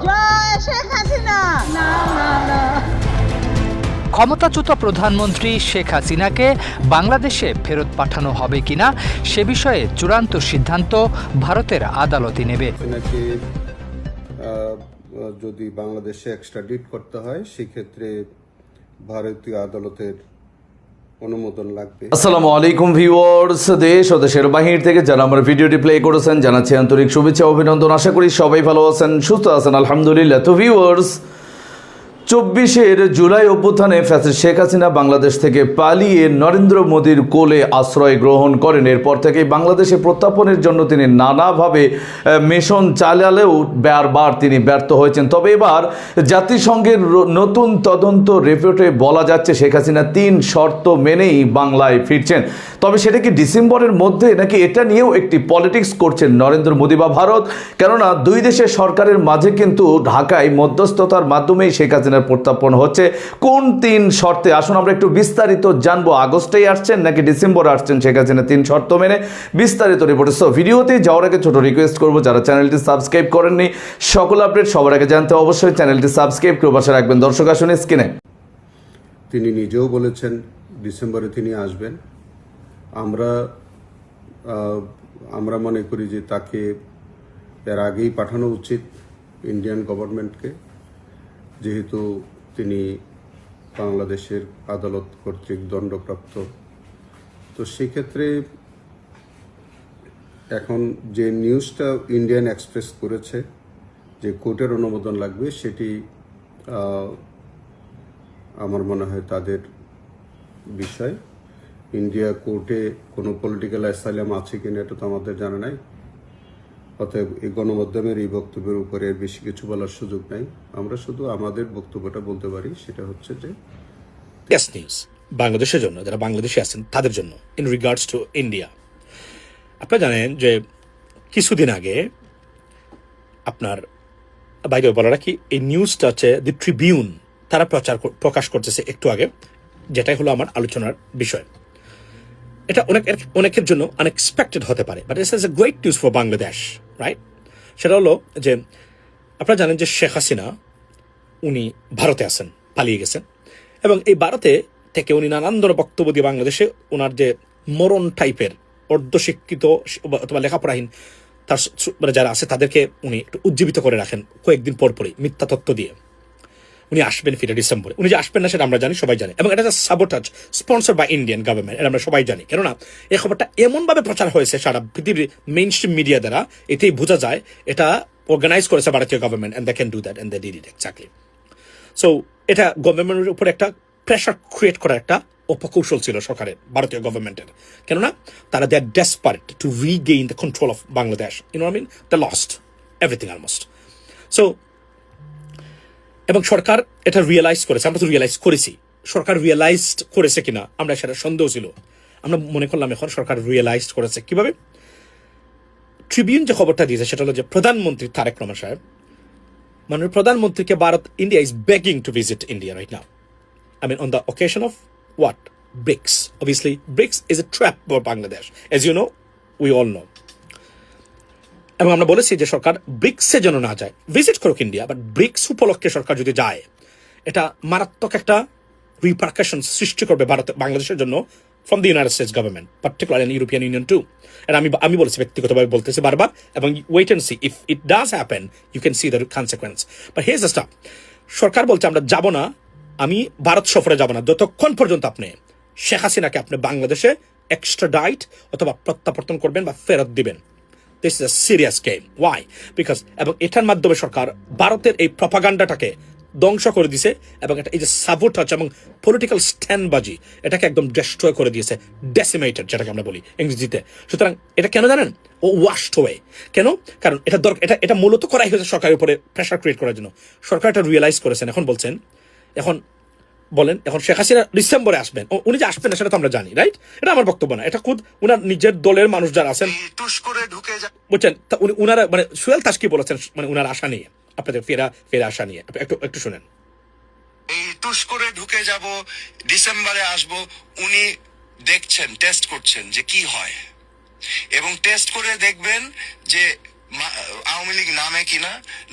জয় শেখ হাসিনা। না না না, ক্ষমতাচ্যুত প্রধানমন্ত্রী শেখ হাসিনাকে বাংলাদেশে ফেরত পাঠানো হবে কিনা সে বিষয়ে চূড়ান্ত সিদ্ধান্ত ভারতের আদালতই নেবে। হাসিনাকে যদি বাংলাদেশে এক্সট্রাডিট করতে হয় সেক্ষেত্রে ভারতীয় আদালতের অনুমোদন লাগবে। আসসালামু আলাইকুম ভিউয়ার্স, দেশ ও দেশের বাহির থেকে যারা আমার ভিডিওটি প্লে করেছেন জানাচ্ছি আন্তরিক শুভেচ্ছা অভিনন্দন। আশা করি সবাই ভালো আছেন, সুস্থ আছেন, আলহামদুলিল্লাহ। তো ভিউয়ার্স, 24 জুলাই অভ্যুত্থানে ফ্যাসিস্ট শেখ হাসিনা বাংলাদেশ থেকে পালিয়ে নরেন্দ্র মোদীর কোলে আশ্রয় গ্রহণ করেন। এরপর থেকেই বাংলাদেশে প্রত্যাপনের জন্য তিনি নানাভাবে মিশন চালালেও বারবার তিনি ব্যর্থ হয়েছেন। তবে এবার জাতিসংঘের নতুন তদন্ত রিপোর্টে বলা যাচ্ছে শেখ হাসিনা 3 শর্ত মেনেই বাংলায় ফিরছেন। তবে সেটা কি ডিসেম্বরের মধ্যে, নাকি এটা নিয়েও একটি পলিটিক্স করছেন নরেন্দ্র মোদী বা ভারত? কেননা দুই দেশের সরকারের মাঝে কিন্তু ঢাকায় মধ্যস্থতার মাধ্যমেই শেখ হাসিনা প্রত্যাপন হচ্ছে। কোন 3 শর্তে আসুন আমরা একটু বিস্তারিত জানবো। আগস্টেই আসছেন নাকি ডিসেম্বরে আসছেন শেখ হাসিনা 3 শর্ত মেনে? বিস্তারিত রিপোর্টে। সো ভিডিওতে যাওয়ার আগে ছোট রিকোয়েস্ট করবো, যারা চ্যানেলটি সাবস্ক্রাইব করেননি সকল আপডেট সবার আগে জানতে অবশ্যই চ্যানেলটি সাবস্ক্রাইব করে পাশে রাখবেন। দর্শক আসুন স্ক্রিনে। তিনি নিজেও বলেছেন ডিসেম্বরে তিনি আসবেন। আমরা মনে করি যে তাকে এর আগেই পাঠানো উচিত ইন্ডিয়ান গভর্নমেন্টকে, যেহেতু তিনি বাংলাদেশের আদালত কর্তৃক দণ্ডপ্রাপ্ত। তো সেক্ষেত্রে এখন যে নিউজটা ইন্ডিয়ান এক্সপ্রেস করেছে যে কোর্টের অনুমোদন লাগবে, সেটি আমার মনে হয় তাদের বিষয়। ইন্ডিয়া কোর্টে কোনো পলিটিক্যাল অ্যাসাইলাম আছে কিনা এটা তো আমাদের জানা নাই। অতএব এই গণমাধ্যমের এই বক্তব্যের উপরে বেশি কিছু বলার সুযোগ নাই। আমরা শুধু আমাদের বক্তব্যটা বলতে পারি, সেটা হচ্ছে যে নিউজ বাংলাদেশের জন্য, যারা বাংলাদেশে আছেন তাদের জন্য ইন রিগার্ডস টু ইন্ডিয়া। আপনারা জানেন যে কিছুদিন আগে আপনার বাইরে বলারা কি এই নিউজটা হচ্ছে দি ট্রিবিউন তারা প্রকাশ করতেছে একটু আগে, যেটাই হলো আমার আলোচনার বিষয়। এটা অনেকের জন্য আনএক্সপেক্টেড হতে পারে, but it's a great news for Bangladesh, right? সেটা হলো যে আপনারা জানেন যে শেখ হাসিনা উনি ভারতে আছেন, পালিয়ে গেছেন, এবং এই ভারতে থেকে উনি নানান ধরনের বক্তব্য দিয়ে বাংলাদেশে ওনার যে মরণ টাইপের অর্ধশিক্ষিত অথবা লেখাপড়াহীন তার মানে যারা আছে তাদেরকে উনি একটু উজ্জীবিত করে রাখেন কয়েকদিন পরপরই মিথ্যা তথ্য দিয়ে। উনি আসবেন ফিরে ডিসেম্বরে। উনি যে আসবেন না সেটা আমরা জানি, সবাই জানে, এবং এটা sabotage sponsor by Indian government, এটা আমরা সবাই জানি। কেননা এই খবরটা এমনভাবে প্রচার হয়েছে সারা পৃথিবীর মেইন স্ট্রিম মিডিয়া দ্বারা, এতেই বোঝা যায় এটা অর্গানাইজ করেছে ভারতীয় government, and they can do that and they did it exactly. So এটা গভর্নমেন্টের উপর একটা প্রেশার ক্রিয়েট করার একটা অপকৌশল ছিল সরকারের, ভারতীয় গভর্নমেন্টের। কেননা তারা they are desperate to regain the control of Bangladesh. You know I mean, they lost everything almost. So এবং সরকার এটা রিয়েলাইজ করেছে, আমরা তো রিয়েলাইজ করেছি, সরকার রিয়েলাইজড করেছে কিনা আমরা সেটা সন্দেহ ছিল। আমরা মনে করলাম এখন সরকার রিয়েলাইজ করেছে। কিভাবে? ট্রিবিউন যে খবরটা দিয়েছে সেটা হলো যে প্রধানমন্ত্রী তারেক রহমান সাহেব, মানে প্রধানমন্ত্রীকে Bharat, India is begging to visit India right now. I mean, on the occasion of what? BRICS. Obviously, BRICS is a trap for Bangladesh. As you know, we all know. এবং আমরা বলেছি যে সরকার ব্রিক্সে যেন না যায়, ভিজিট করুক ইন্ডিয়া, বাট ব্রিক্স উপলক্ষে সরকার যদি যায় এটা মারাত্মক একটা রিপারকাশন সৃষ্টি করবে বাংলাদেশের জন্য from the United States government, particular in European Union too. আর আমি বলেছি, ব্যক্তিগতভাবে বলতেছি বারবার, এবং wait and see if it does happen you can see the consequence. But here's the stuff, সরকার বলছে আমরা যাব না, আমি ভারত সফরে যাব না যতক্ষণ পর্যন্ত আপনি শেখ হাসিনাকে আপনি বাংলাদেশে এক্সট্রাডাইট অথবা প্রত্যাবর্তন করবেন বা ফেরত দিবেন। This is a serious game. Why? Because এবং এটার মাধ্যমে সরকার ভারতের এই প্রপাগান্ডাটাকে ধ্বংস করে দিয়েছে, এবং এটা এই যে সাবোটাজ এবং পলিটিক্যাল স্ট্যান্ডবাজি এটাকে একদম ডেস্ট্রয় করে দিয়েছে, ডেসিমেটেড যেটাকে আমরা বলি ইংরেজিতে। সুতরাং এটা কেন জানেন? ও ওয়াশড ওয়ে। কেন? কারণ এটা দরকার, এটা মূলত করাই হয়েছে সরকারের উপরে প্রেশার ক্রিয়েট করার জন্য। সরকার এটা রিয়েলাইজ করেছেন, এখন বলছেন, এখন বলেন এখন শেখ হাসিনা ডিসেম্বরে আসবেন। উনি যে আসবেন না সেটা তো আমরা জানি, রাইট? এটা আমার বক্তব্য না, এটা খুদ উনার নিজের দলের মানুষ যারা আছেন বুঝছেন, উনারা মানে সোহেল তাজকি বলেছেন, মানে উনার আশা নিয়ে, আপনাদের ফেরা আশা নিয়ে একটু শুনেন। এই টুস করে ঢুকে যাব, ডিসেম্বরে আসব, উনি দেখছেন, টেস্ট করছেন যে কি হয়, এবং টেস্ট করে দেখবেন যে আওয়ামী লীগ নামে কিনা,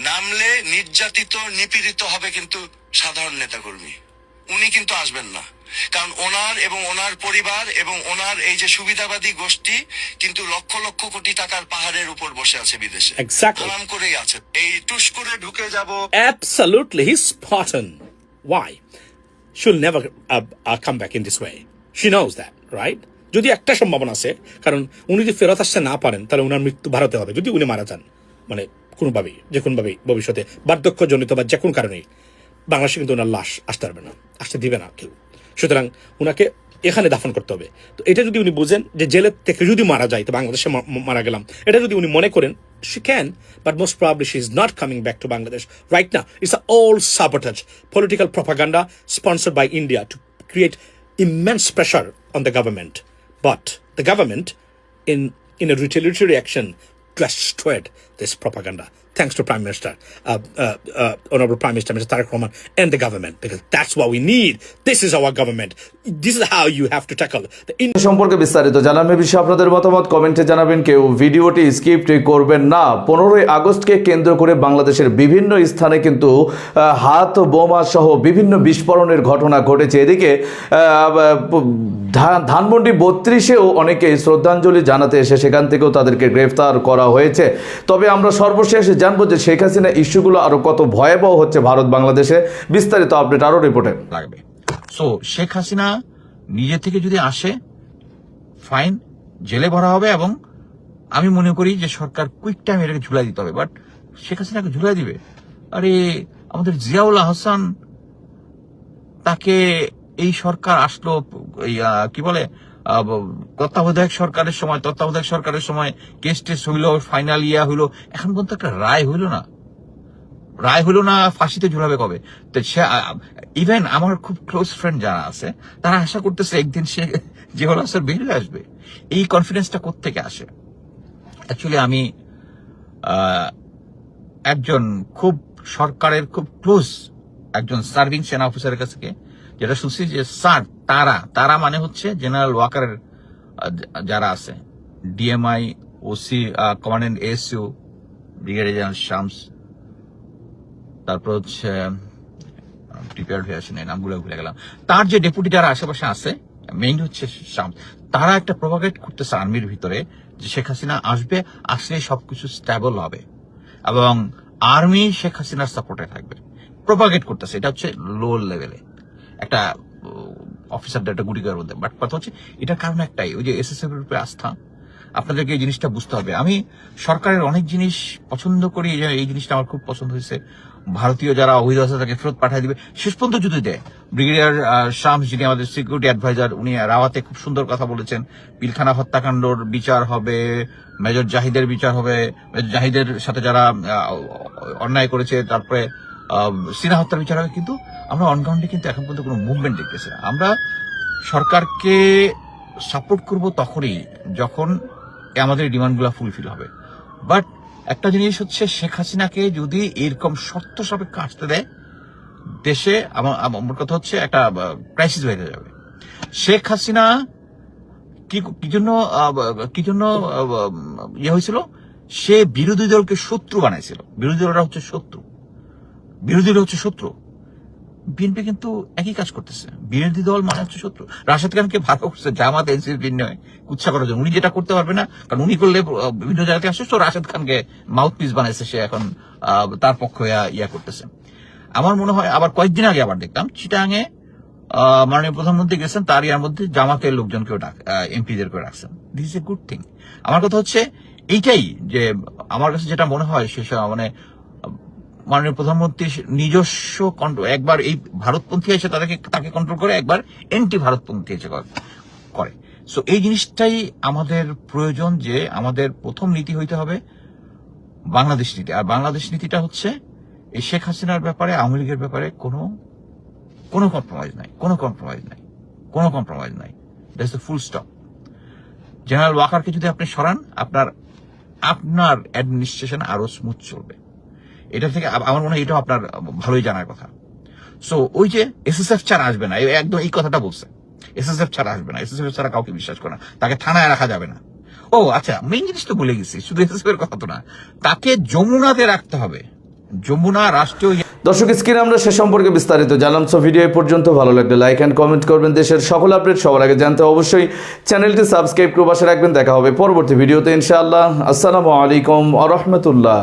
নামলে নির্যাতিত নিপীড়িত হবে কিন্তু সাধারণ নেতাকর্মী। উনি কিন্তু আসবেন না, কারণ ওনার এবং ওনার পরিবার এবং ওনার এই যে সুবিধাবাদী গোষ্ঠী কিন্তু লক্ষ লক্ষ কোটি টাকার পাহাড়ের উপর বসে আছে বিদেশে, Exactly. আরাম করেই আছে। এই টুস করে ঢুকে যাব। Absolutely, he's spot on. Why? She'll never come back in this way. She knows that, right? যদি একটা সম্ভাবনা আছে, কারণ উনি যদি ফেরত আসতে না পারেন তাহলে উনার মৃত্যু ভারতে হবে যদি উনি মারা যান, মানে কোনোভাবেই যে কোনোভাবেই ভবিষ্যতে বার্ধক্যজনিত বা যে কোনো কারণেই বাংলাদেশে কিন্তু ওনার লাশ আসতে পারবে না, আসতে দিবে না কেউ। সুতরাং উনাকে এখানে দাফন করতে হবে। তো এটা যদি উনি বুঝেন যে জেলের থেকে যদি মারা যায় তো বাংলাদেশে মারা গেলাম, এটা যদি উনি মনে করেন, she can, but most probably she is not coming back to Bangladesh right now. It's all sabotage, political propaganda sponsored by India to create immense pressure on the government. But the government, in a retaliatory action, destroyed this propaganda. Thanks to Prime Minister, Honorable Prime Minister, Mr. Tariq Rahman, and the government, because that's what we need. This is our government. This is how you have to tackle the সম্পর্কে বিস্তারিত জানাবেন বিষয়ে আপনাদের মতামত কমেন্টে জানাবেন। কেউ ভিডিওটি স্কিপ করবেন না। 15ই আগস্টকে কেন্দ্র করে বাংলাদেশের বিভিন্ন স্থানে কিন্তু হাত বোমা সহ বিভিন্ন বিস্ফোরণের ঘটনা ঘটেছে। এদিকে ধানমন্ডি 32-এও অনেকে শ্রদ্ধাঞ্জলি জানাতে এসে সেখান থেকেও তাদেরকে গ্রেফতার করা হয়েছে। তবে আমরা সর্বশেষ জানবো যে শেখ হাসিনা ইস্যুগুলো আরো কত ভয়াবহ হচ্ছে ভারত বাংলাদেশে। বিস্তারিত আপডেট আরো রিপোর্টে লাগবে। সো শেখ হাসিনা নিজে থেকে যদি আসে, ফাইন, জেলে ভরা হবে, এবং আমি মনে করি যে সরকার কুইক টাইম এটাকে ঝুলাই দিতে হবে। বাট শেখ হাসিনাকে ঝুলাই দিবে? আরে আমাদের জিয়াউল হাসান, তাকে এই সরকার আসলো কি বলে তত্ত্বাবধায়ক সরকারের সময় কেস টেস হইলো, ফাইনাল হইলো, এখন পর্যন্ত একটা রায় হইলো না, ফাঁসিতে ঝুলাবে কবে? তো ইভেন আমার খুব ক্লোজ ফ্রেন্ড যারা আছে তারা আশা করতেছে একদিন সে জিয়াউল হাসান বেরিয়ে আসবে। এই কনফিডেন্সটা কোত্থেকে আসে? অ্যাকচুয়ালি আমি একজন খুব সরকারের খুব ক্লোজ একজন সার্ভিং সেনা অফিসারের কাছে যেটা শুনছি যে স্যার তারা মানে হচ্ছে জেনারেল ওয়াকারের যারা আছে, DMI, OC, commandant SU, brigadier general Shams, তারপর হচ্ছে প্রিপেয়ার্ড হয়ে আসেন, নামগুলো ভুলে গেলাম, তার যে ডেপুটি যারা আশেপাশে আছে, মেইন হচ্ছে শামস, তারা একটা প্রোপাগেট করতেছে আর্মির ভিতরে যে শেখ হাসিনা আসবে, আসলে সবকিছু স্টেবল হবে এবং আর্মি শেখ হাসিনার সাপোর্টে থাকবে। প্রোপাগেট করতেছে, এটা হচ্ছে লো লেভেলে একটা অফিসারদের একটা গুটি করার মধ্যে। বাট কথা হচ্ছে এটার কারণ একটাই, ওই যে এসএসএফ এর উপরে আস্থা। আপনাদেরকে এই জিনিসটা বুঝতে হবে। আমি সরকারের অনেক জিনিস পছন্দ করি, এই জিনিসটা আমার খুব পছন্দ হয়েছে। ভারতীয় যারা অবৈধ আছে তাকে ফেরত পাঠিয়ে দিবে, শেষ পর্যন্ত যদি দেয়। ব্রিগেডিয়ার শামস, যিনি আমাদের সিকিউরিটি অ্যাডভাইজার, উনি রাওয়াতে খুব সুন্দর কথা বলেছেন, পিলখানা হত্যাকাণ্ডর বিচার হবে, মেজর জাহিদের বিচার হবে, মেজর জাহিদের সাথে যারা অন্যায় করেছে, তারপরে সিনা হত্যার বিচার হবে। কিন্তু আমরা অনগ্রাউন্ডে কিন্তু এখন পর্যন্ত কোনো মুভমেন্ট দেখতেছি না। আমরা সরকারকে সাপোর্ট করব তখনই যখন আমাদের ডিমান্ডগুলো ফুলফিল হবে। বাট একটা জিনিস হচ্ছে, শেখ হাসিনাকে যদি এরকম শর্ত সাপেক্ষে আসতে দেয় দেশে, আমার কথা হচ্ছে একটা ক্রাইসিস হয়ে যাবে। শেখ হাসিনা কি জন্য হয়েছিল? সে বিরোধী দলকে শত্রু বানাইছিল। বিরোধী দলরা হচ্ছে শত্রু। বিএনপি কিন্তু একই কাজ করতেছে, বিরোধী দল মানে হচ্ছে শত্রু। রাশেদ খানকে ভালো করছে জামাত এনসিপি নয় কুচ্ছা করার জন্য। উনি যেটা করতে পারবে না, কারণ উনি করলে বিভিন্ন জায়গাতে আসে, তো রাশেদ খানকে মাউথ পিস বানাইছে, সে এখন তার পক্ষ করতেছে। আমার মনে হয় আবার কয়েকদিন আগে আবার দেখলাম চিটাঙে মাননীয় প্রধানমন্ত্রী গেছেন, তার ইয়ার মধ্যে জামাতের লোকজনকেও এমপিদেরকেও রাখছেন। This is a good thing. আমার কথা হচ্ছে এইটাই, যে আমার কাছে যেটা মনে হয় সে মানে মাননীয় প্রধানমন্ত্রী নিজস্ব একবার এই ভারতপন্থী এসে তাকে কন্ট্রোল করে, একবার এন্টি ভারতপন্থী এসে করে। সো এই জিনিসটাই আমাদের প্রয়োজন, যে আমাদের প্রথম নীতি হইতে হবে বাংলাদেশ নীতি। আর বাংলাদেশ নীতিটা হচ্ছে এই শেখ হাসিনার ব্যাপারে, আওয়ামী লীগের ব্যাপারে কোনো কম্প্রোমাইজ নাই। That's the full stop. General ওয়াকারকে যদি আপনি সরান, আপনার অ্যাডমিনিস্ট্রেশন আরো স্মুথ চলবে। এটা থেকে আমার মনে হয় এটাও আপনার ভালোই জানার কথা। সো ওই যে এসএসএফ ছাড়া আসবে না, একদম এই কথাটা বলছে, এসএসএফ ছাড়া আসবে না, এসএসএফ ছাড়া কাউকে বিশ্বাস করে না, তাকে থানায় রাখা যাবে না। ও আচ্ছা, মেইন জিনিস তো ভুলে গেছি, শুধু এসএসএফ এর কথা তো না, তাকে যমুনাতে রাখতে হবে। যমুনা রাষ্ট্রীয় দর্শক, স্ক্রিনে আমরা সে সম্পর্কে বিস্তারিত জানলাম। সো ভিডিও এই পর্যন্ত, ভালো লাগলে লাইক অ্যান্ড কমেন্ট করবেন। দেশের সকল আপডেট সবার আগে জানতে অবশ্যই চ্যানেলটি সাবস্ক্রাইব করে পাশে রাখবেন। দেখা হবে পরবর্তী ভিডিওতে ইনশাআল্লাহ। আসসালামু আলাইকুম ওয়া রাহমাতুল্লাহ।